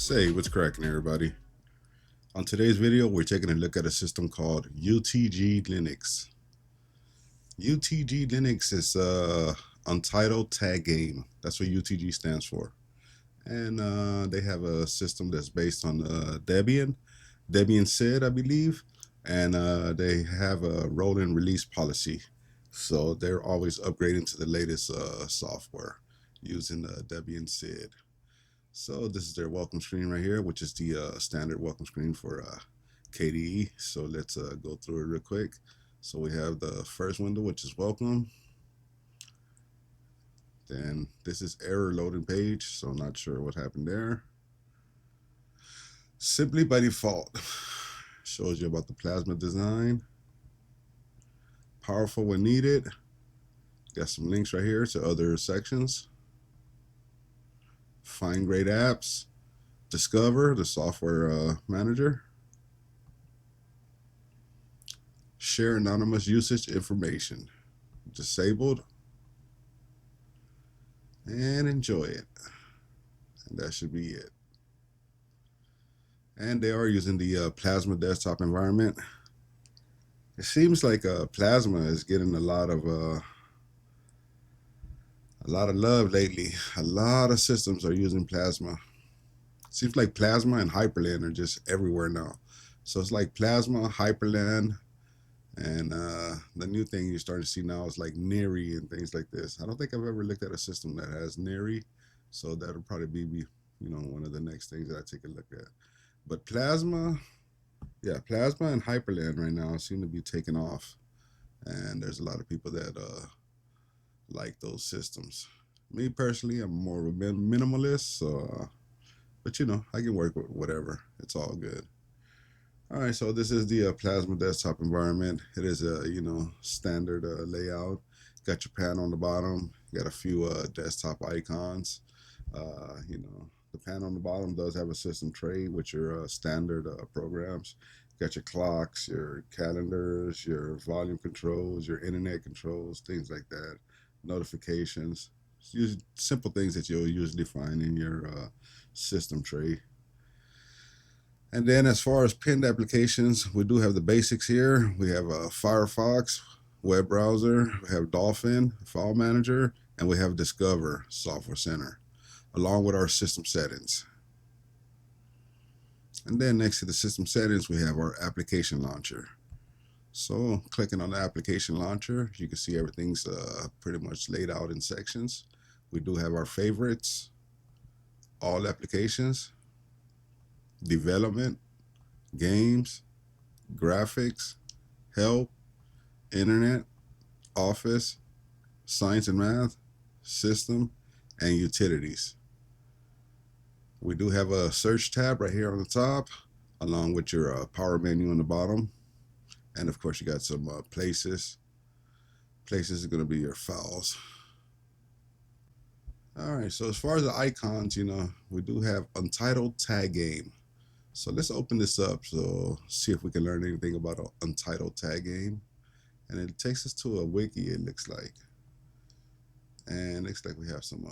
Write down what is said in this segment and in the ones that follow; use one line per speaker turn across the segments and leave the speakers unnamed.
Say, what's cracking, everybody? On today's video, we're taking a look at a system called UTG Linux. UTG Linux is Untitled Tag Game. That's what UTG stands for. And they have a system that's based on Debian SID, I believe. And they have a rolling release policy. So they're always upgrading to the latest software using Debian SID. So this is their welcome screen right here, which is the standard welcome screen for KDE. So let's go through it real quick. So we have the first window, which is welcome. Then this is error loading page. So I'm not sure what happened there. Simply by default, shows you about the plasma design. Powerful when needed. Got some links right here to other sections. Find great apps. Discover, the software manager. Share anonymous usage information. Disabled. And enjoy it. And that should be it. And they are using the Plasma desktop environment. It seems like Plasma is getting a lot of love lately. A lot of systems are using Plasma. Seems like Plasma and Hyperland are just everywhere now. So it's like Plasma, Hyperland, and the new thing you're starting to see now is like Neri and things like this. I don't think I've ever looked at a system that has Neri, so that'll probably be one of the next things that I take a look at. But Plasma, yeah, Plasma and Hyperland right now seem to be taking off, and there's a lot of people that like those systems. Me personally, I'm more of a minimalist, so but I can work with whatever. It's all good. All right, so this is the Plasma desktop environment. It is a standard layout. Got your panel on the bottom. You got a few desktop icons. The panel on the bottom does have a system tray with your standard programs. Got your clocks, your calendars, your volume controls, your internet controls, things like that. Notifications. Simple things that you'll usually find in your system tray. And then as far as pinned applications, we do have the basics here. We have Firefox, web browser, we have Dolphin, file manager, and we have Discover, software center, along with our system settings. And then next to the system settings, we have our application launcher. So clicking on the application launcher, you can see everything's pretty much laid out in sections. We do have our favorites, all applications, development, games, graphics, help, internet, office, science and math, system, and utilities. We do have a search tab right here on the top, along with your power menu on the bottom. And of course, you got some places. Places are going to be your files. All right, so as far as the icons, we do have Untitled Tag Game. So let's open this up, so see if we can learn anything about an Untitled Tag Game. And it takes us to a wiki, it looks like. And it looks like we have some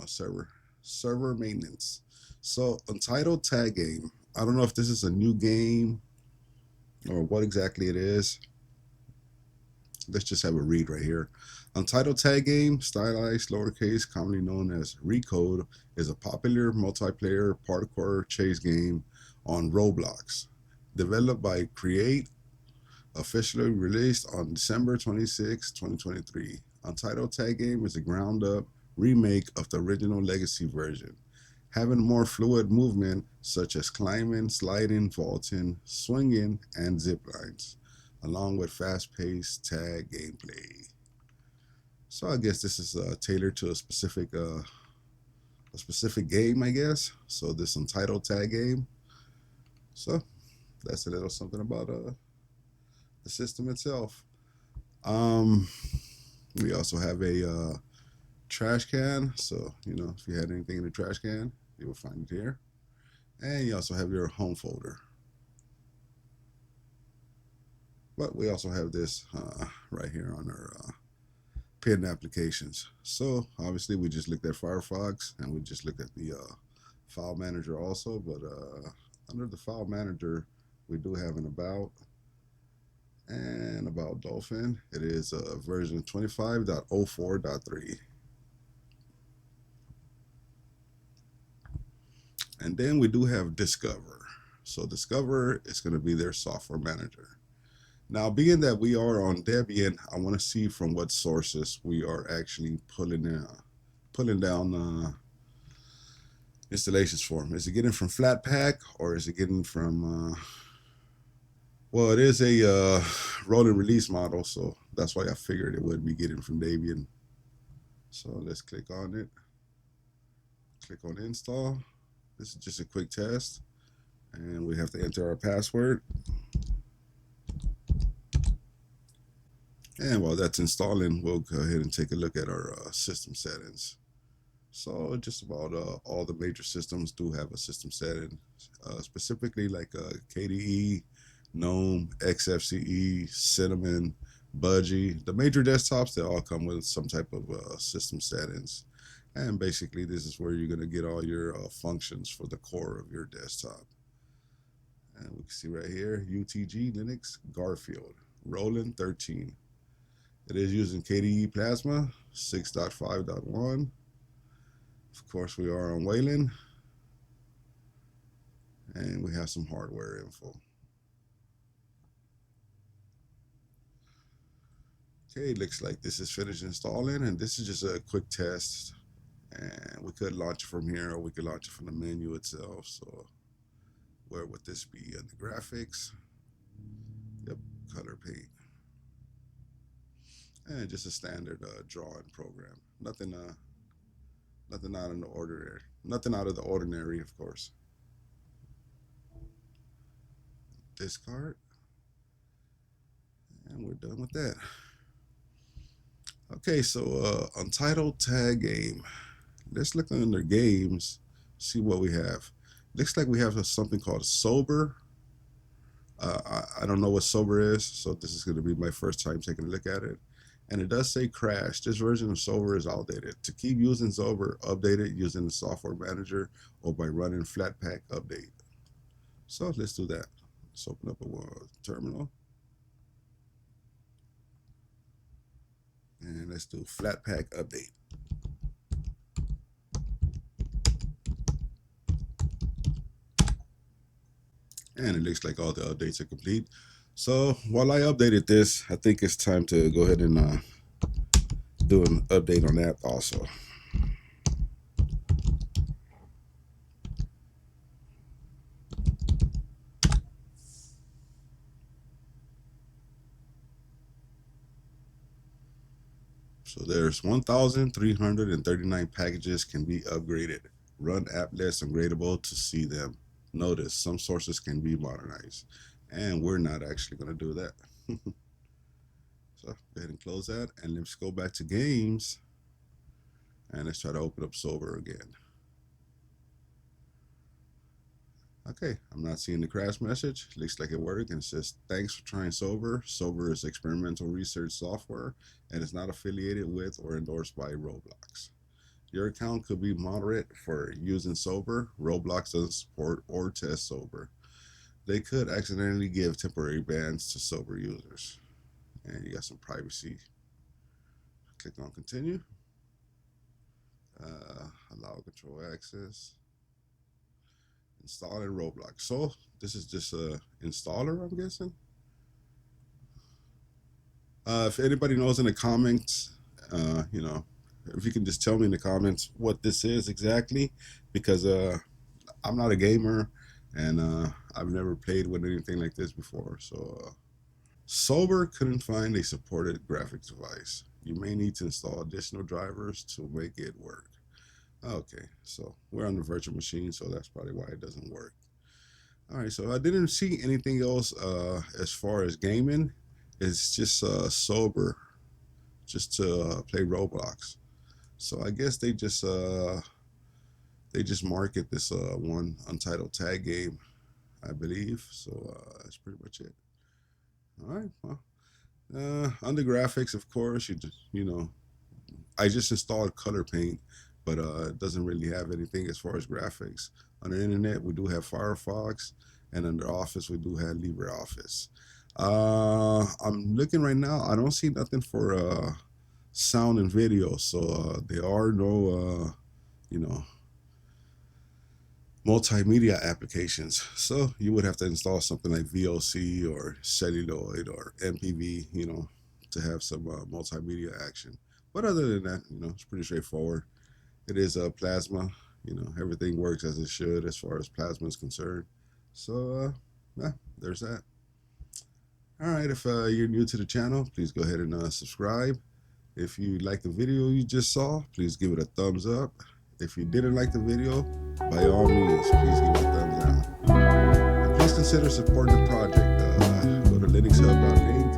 server maintenance. So Untitled Tag Game, I don't know if this is a new game or what exactly it is. Let's just have a read right here. Untitled Tag Game, stylized lowercase, commonly known as Recode, is a popular multiplayer parkour chase game on Roblox. Developed by Create, officially released on December 26, 2023. Untitled Tag Game is a ground-up remake of the original legacy version, having more fluid movement such as climbing, sliding, vaulting, swinging, and zip lines, along with fast-paced tag gameplay. So I guess this is tailored to a specific game, I guess. So this Untitled Tag Game. So that's a little something about the system itself. We also have a trash can. So if you had anything in the trash can, you will find it here. And you also have your home folder. But we also have this right here on our pinned applications. So obviously we just looked at Firefox and we just looked at the file manager also, but under the file manager, we do have an about and about Dolphin. It is version 25.04.3. And then we do have Discover. So Discover is going to be their software manager. Now, being that we are on Debian, I want to see from what sources we are actually pulling down installations from. Is it getting from Flatpak or is it getting from? Well, it is a rolling release model, so that's why I figured it would be getting from Debian. So let's click on it. Click on install. This is just a quick test, and we have to enter our password. And while that's installing, we'll go ahead and take a look at our system settings. So just about all the major systems do have a system setting, specifically like KDE, GNOME, XFCE, Cinnamon, Budgie. The major desktops, they all come with some type of system settings. And basically, this is where you're going to get all your functions for the core of your desktop. And we can see right here, UTG Linux Garfield, Roland 13. It is using KDE Plasma 6.5.1. Of course, we are on Wayland, and we have some hardware info. Okay, looks like this is finished installing, and this is just a quick test. And we could launch it from here, or we could launch it from the menu itself. So where would this be? In the graphics? Yep, color paint. And just a standard drawing program. Nothing out of the ordinary. Nothing out of the ordinary, of course. Discard. And we're done with that. Okay, so Untitled Tag Game. Let's look under games, see what we have. Looks like we have something called Sober. I don't know what Sober is, so this is going to be my first time taking a look at it. And it does say crash. This version of Sober is outdated. To keep using Sober, update it using the software manager or by running Flatpak update. So let's do that. Let's open up a terminal. And let's do Flatpak update. And it looks like all the updates are complete. So while I updated this, I think it's time to go ahead and do an update on that also. So there's 1,339 packages can be upgraded. Run applet upgradable to see them. Notice some sources can be modernized, and we're not actually going to do that. So go ahead and close that, and let's go back to games, and let's try to open up Sober again. Okay, I'm not seeing the crash message. Looks like it worked, and it says, thanks for trying Sober. Sober is experimental research software and is not affiliated with or endorsed by Roblox. Your account could be moderate for using Sober. Roblox doesn't support or test Sober. They could accidentally give temporary bans to Sober users. And you got some privacy. Click on continue. Allow control access. Install in Roblox. So this is just a installer, I'm guessing. If anybody knows in the comments, if you can just tell me in the comments what this is exactly, because I'm not a gamer and I've never played with anything like this before. So Sober couldn't find a supported graphics device. You may need to install additional drivers to make it work. Okay, so we're on the virtual machine, so that's probably why it doesn't work. All right, so I didn't see anything else as far as gaming. It's just Sober, just to play Roblox. So I guess they just market this one Untitled Tag Game, I believe. So that's pretty much it. All right. Well, on the graphics, of course, I just installed color paint. but it doesn't really have anything as far as graphics. On the internet, we do have Firefox, and under Office, we do have LibreOffice. I'm looking right now. I don't see nothing for sound and video, so there are no, you know, multimedia applications. So you would have to install something like VLC or celluloid or MPV, to have some multimedia action. But other than that, it's pretty straightforward. It is a Plasma. Everything works as it should as far as Plasma is concerned. So yeah, there's that. All right, if you're new to the channel, please go ahead and subscribe. If you like the video you just saw, please give it a thumbs up. If you didn't like the video, by all means, please give it a thumbs down. And please consider supporting the project. Go to linuxhub.link.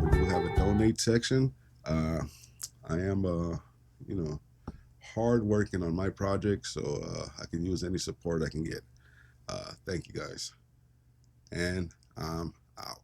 We do have a donate section. I am, hard working on my project, so I can use any support I can get. Thank you guys. And I'm out.